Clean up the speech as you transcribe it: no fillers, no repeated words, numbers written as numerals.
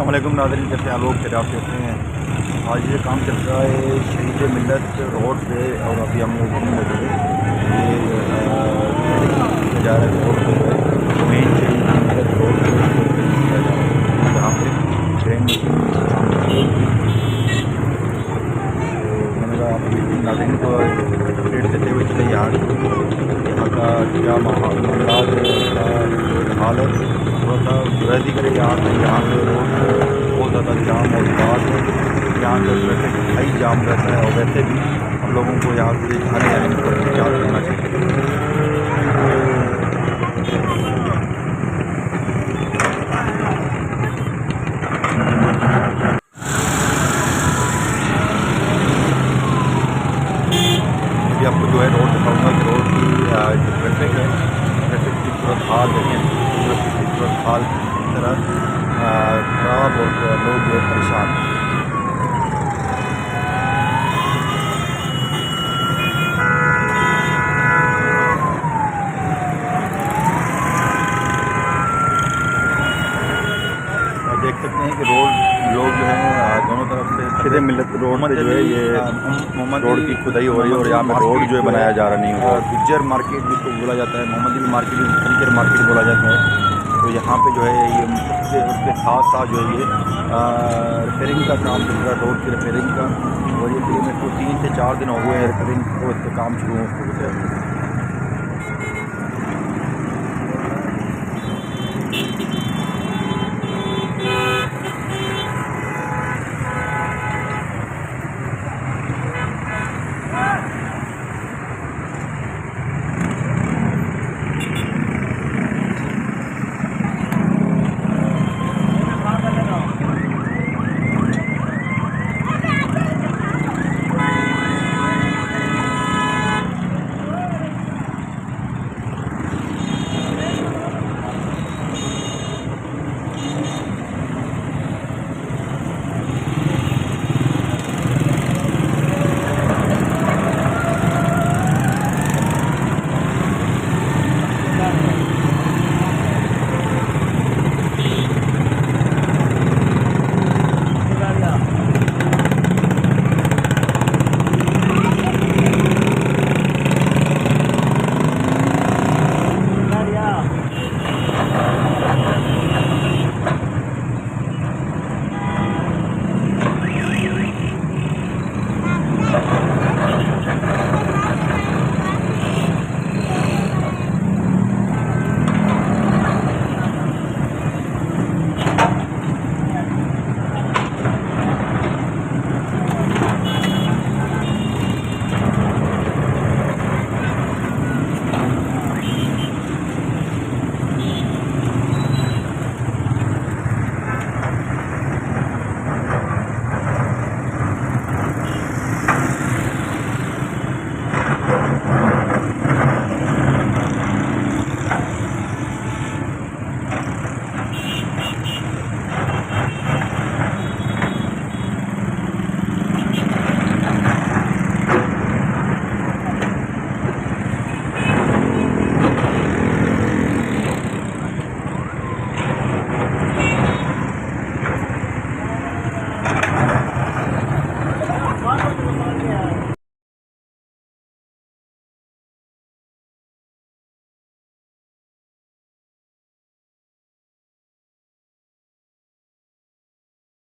अस्सलाम वालेकुम नाज़रीन, कैसे हैं लोग? फिर आप कहते हैं आज ये काम चल रहा है शहीद-ए-मिल्लत रोड पे और अभी हम लोग घूमने लगे ये जा रहा है रोड पे मेन शहीद-ए-मिल्लत रोड पे जहाँ पे ट्रेन मैंने कहा आप नाज़रीन को अपडेट देते हुए चले यहाँ का क्या माहौल हाल है। थोड़ा सा गुरेज़ी करें यहाँ पे रोड बहुत ज़्यादा जाम और बात है, यहाँ का ट्रैफिक हाई जाम रहता है और वैसे भी हम लोगों को यहाँ से आने जाने में थोड़ा एहतियात करना चाहिए। अभी आपको जो है रोड दिखाऊंगा कि रोड की जो ट्रैफिक है, ट्रैफिक की सूरत हाल देखें, सूरत हाल इस तरह ख़राब और लोग जो है परेशान। देख सकते हैं कि लोग जो है दोनों तरफ से शहीद-ए-मिल्लत रोड पे जो है ये रोड की खुदाई हो रही है और यहाँ पे रोड जो है बनाया जा रहा नहीं है। गुज्जर मार्केट जिसको बोला जाता है, मोहम्मदी मार्केट, गुज्जर मार्केट बोला जाता है। तो यहाँ पे जो है ये उसके साथ साथ जो है ये रिपेयरिंग का काम चल रहा है, रोड की रिपेयरिंग का, और ये करीबन 3 से 4 दिन हो गए हैं रिपेयरिंग को, इसका काम शुरू होते हैं।